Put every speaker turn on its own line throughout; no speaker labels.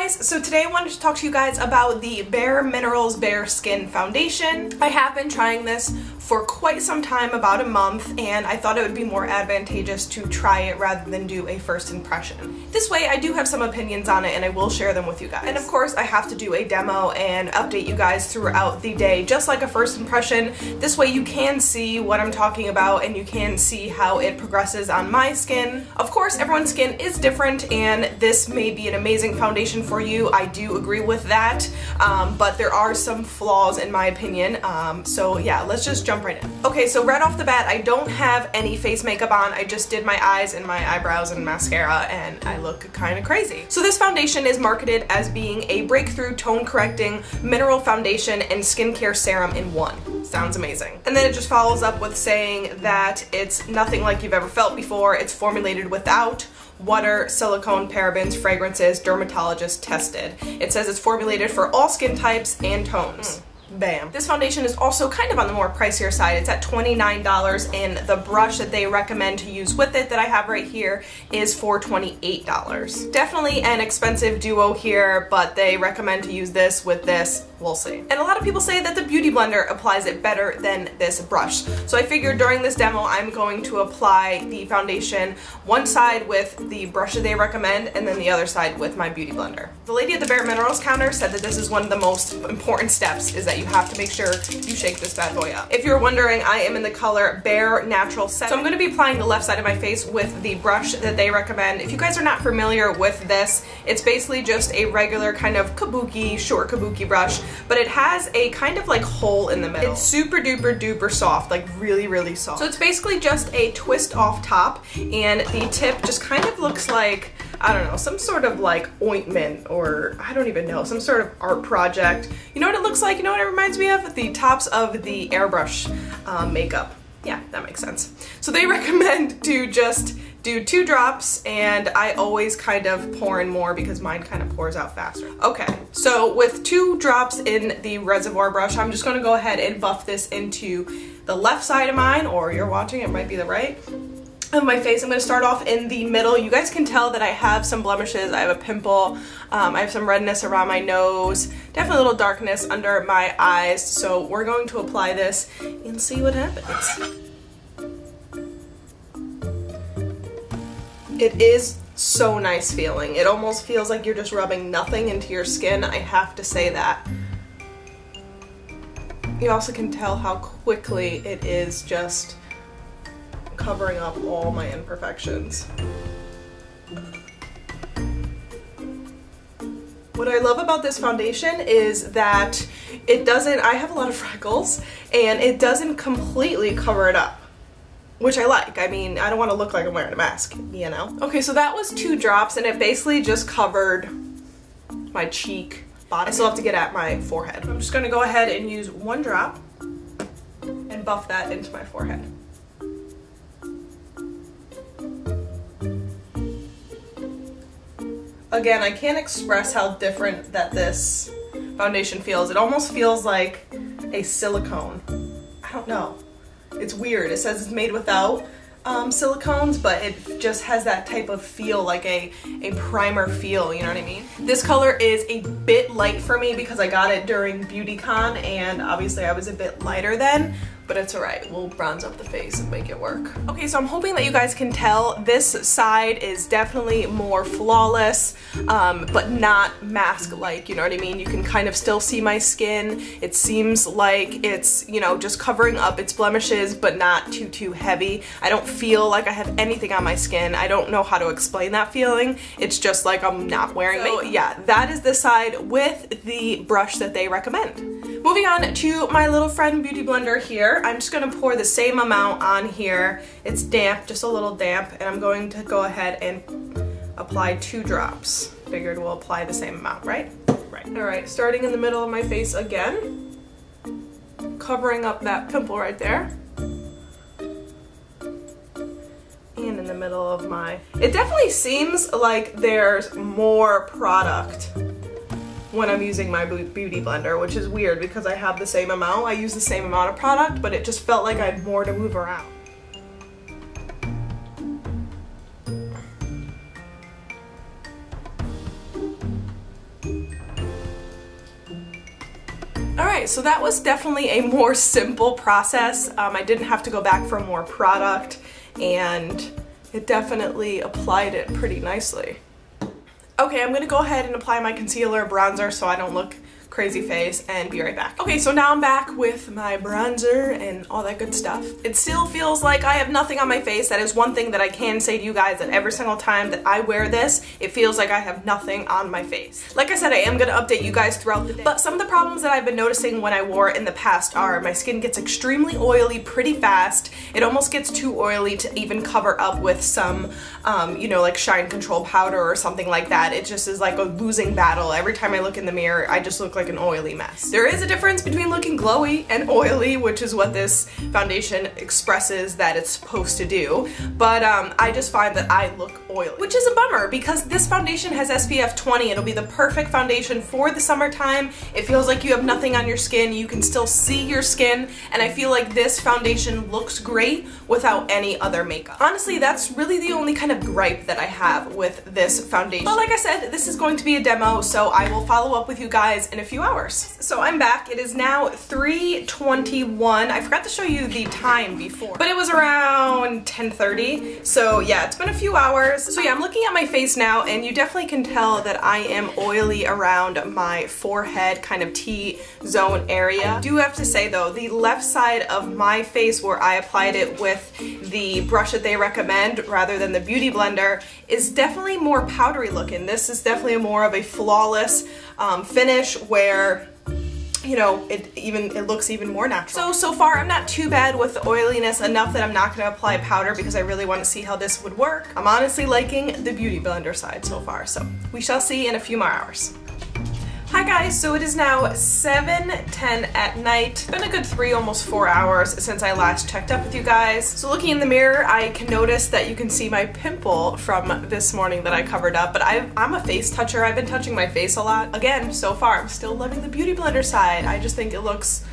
guys, so today I wanted to talk to you guys about the bareMinerals bareSkin foundation. I have been trying this for quite some time, about a month, and I thought it would be more advantageous to try it rather than do a first impression. This way I do have some opinions on it and I will share them with you guys. And of course I have to do a demo and update you guys throughout the day, just like a first impression. This way you can see what I'm talking about and you can see how it progresses on my skin. Of course everyone's skin is different and this may be an amazing foundation for you. I do agree with that, but there are some flaws in my opinion. So yeah, let's just jump right in. Okay, so right off the bat, I don't have any face makeup on. I just did my eyes and my eyebrows and mascara and I look kind of crazy. So this foundation is marketed as being a breakthrough tone correcting mineral foundation and skincare serum in one. Sounds amazing. And then it just follows up with saying that it's nothing like you've ever felt before. It's formulated without water, silicone, parabens, fragrances, dermatologist tested. It says it's formulated for all skin types and tones. Bam. This foundation is also kind of on the more pricier side. It's at $29 and the brush that they recommend to use with it that I have right here is for $28. Definitely an expensive duo here, but they recommend to use this with this. We'll see. And a lot of people say that the Beauty Blender applies it better than this brush. So I figured during this demo I'm going to apply the foundation one side with the brush that they recommend and then the other side with my Beauty Blender. The lady at the bareMinerals counter said that this is one of the most important steps, is that you have to make sure you shake this bad boy up. If you're wondering, I am in the color Bare Natural 7. So I'm going to be applying the left side of my face with the brush that they recommend. If you guys are not familiar with this, it's basically just a regular kind of kabuki, short kabuki brush, but it has a kind of like hole in the middle. It's super duper duper soft, like really, really soft. So it's basically just a twist off top and the tip just kind of looks like, I don't know, some sort of like ointment or I don't even know, some sort of art project. You know what it looks like? You know what it reminds me of? The tops of the airbrush makeup. Yeah, that makes sense. So they recommend to just do 2 drops and I always kind of pour in more because mine kind of pours out faster. Okay, so with 2 drops in the reservoir brush, I'm just gonna go ahead and buff this into the left side of mine, or you're watching, it might be the right, of my face. I'm going to start off in the middle. You guys can tell that I have some blemishes. I have a pimple. I have some redness around my nose. Definitely a little darkness under my eyes. So we're going to apply this and see what happens. It is so nice feeling. It almost feels like you're just rubbing nothing into your skin. I have to say that. You also can tell how quickly it is just covering up all my imperfections. What I love about this foundation is that it doesn't, I have a lot of freckles, and it doesn't completely cover it up, which I like. I mean, I don't want to look like I'm wearing a mask, you know? Okay, so that was 2 drops, and it basically just covered my cheek, bottom. I still have to get at my forehead. I'm just gonna go ahead and use 1 drop and buff that into my forehead. Again, I can't express how different that this foundation feels. It almost feels like a silicone. I don't know. It's weird. It says it's made without silicones, but it just has that type of feel, like a primer feel, you know what I mean? This color is a bit light for me because I got it during BeautyCon and obviously I was a bit lighter then, but it's alright. We'll bronze up the face and make it work. Okay, so I'm hoping that you guys can tell this side is definitely more flawless, but not mask-like, you know what I mean? You can kind of still see my skin. It seems like it's, you know, just covering up its blemishes, but not too heavy. I don't feel like I have anything on my skin. I don't know how to explain that feeling. It's just like I'm not wearing makeup. Yeah, that is the side with the brush that they recommend. Moving on to my little friend Beauty Blender here. I'm just gonna pour the same amount on here. It's damp, just a little damp, and I'm going to go ahead and apply 2 drops. Figured we'll apply the same amount, right? Right. All right, starting in the middle of my face again, covering up that pimple right there. And in the middle of my... It definitely seems like there's more product when I'm using my Beauty Blender, which is weird because I have the same amount. I use the same amount of product, but it just felt like I had more to move around. Alright, so that was definitely a more simple process. I didn't have to go back for more product, and it definitely applied it pretty nicely. Okay, I'm gonna go ahead and apply my concealer, bronzer, so I don't look crazy face, and be right back. Okay, so now I'm back with my bronzer and all that good stuff. It still feels like I have nothing on my face. That is one thing that I can say to you guys, that every single time that I wear this, it feels like I have nothing on my face. Like I said, I am gonna update you guys throughout the day. But some of the problems that I've been noticing when I wore it in the past are my skin gets extremely oily pretty fast. It almost gets too oily to even cover up with some, you know, like shine control powder or something like that. It just is like a losing battle. Every time I look in the mirror, I just look like an oily mess. There is a difference between looking glowy and oily, which is what this foundation expresses that it's supposed to do, but I just find that I look oily, which is a bummer because this foundation has SPF 20. It'll be the perfect foundation for the summertime. It feels like you have nothing on your skin. You can still see your skin, and I feel like this foundation looks great without any other makeup. Honestly, that's really the only kind of gripe that I have with this foundation. But like I said, this is going to be a demo, so I will follow up with you guys in a few hours. So I'm back. It is now 3:21. I forgot to show you the time before, but it was around 10:30. So yeah, it's been a few hours. So yeah, I'm looking at my face now, and you definitely can tell that I am oily around my forehead, kind of T-zone area. I do have to say though, the left side of my face where I applied it with the brush that they recommend rather than the Beauty Blender is definitely more powdery looking. This is definitely more of a flawless finish where, you know, it looks even more natural. So far I'm not too bad with the oiliness, enough that I'm not going to apply powder because I really want to see how this would work. I'm honestly liking the Beauty Blender side so far, so we shall see in a few more hours. Hi guys, so it is now 7:10 at night. It's been a good 3, almost 4 hours since I last checked up with you guys. So looking in the mirror, I can notice that you can see my pimple from this morning that I covered up, but I'm a face toucher. I've been touching my face a lot. Again, so far, I'm still loving the Beauty Blender side. I just think it looks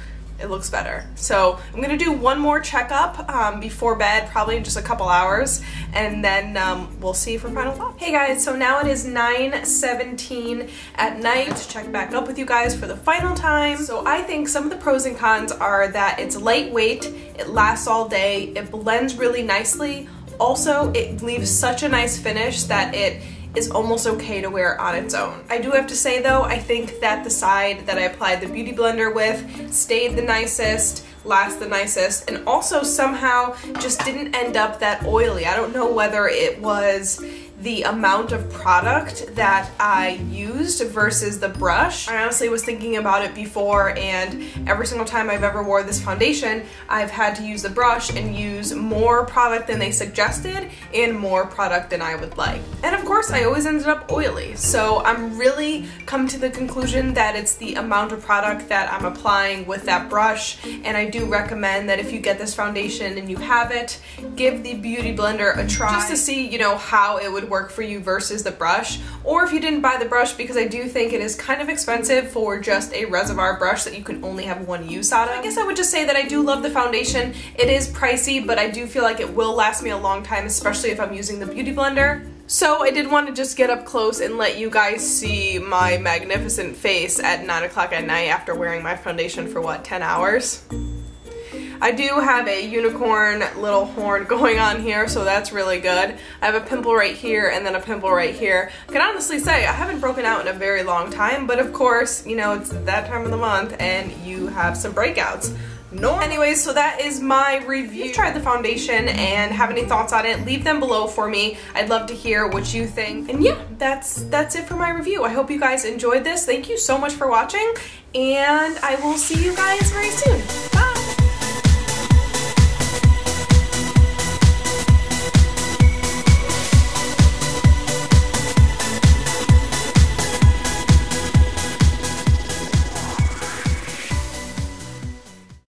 better. So I'm gonna do one more checkup before bed, probably in just a couple hours, and then we'll see for final thoughts. Hey guys, so now it is 9:17 at night. Check back up with you guys for the final time. So I think some of the pros and cons are that it's lightweight, it lasts all day, it blends really nicely. Also, it leaves such a nice finish that it is almost okay to wear on its own. I do have to say though, I think that the side that I applied the Beauty Blender with stayed the nicest, last the nicest, and also somehow just didn't end up that oily. I don't know whether it was the amount of product that I used versus the brush. I honestly was thinking about it before, and every single time I've ever wore this foundation, I've had to use the brush and use more product than they suggested and more product than I would like. And of course, I always ended up oily. So I'm really come to the conclusion that it's the amount of product that I'm applying with that brush, and I do recommend that if you get this foundation and you have it, give the Beauty Blender a try just to see, you know, how it would work for you versus the brush, or if you didn't buy the brush, because I do think it is kind of expensive for just a reservoir brush that you can only have one use out of. I guess I would just say that I do love the foundation. It is pricey, but I do feel like it will last me a long time, especially if I'm using the Beauty Blender. So I did want to just get up close and let you guys see my magnificent face at 9 o'clock at night after wearing my foundation for what, 10 hours? I do have a unicorn little horn going on here, so that's really good. I have a pimple right here and then a pimple right here. I can honestly say I haven't broken out in a very long time, but of course, you know, it's that time of the month and you have some breakouts. No. Anyways, so that is my review. If you've tried the foundation and have any thoughts on it, leave them below for me. I'd love to hear what you think. And yeah, that's it for my review. I hope you guys enjoyed this. Thank you so much for watching, and I will see you guys very soon.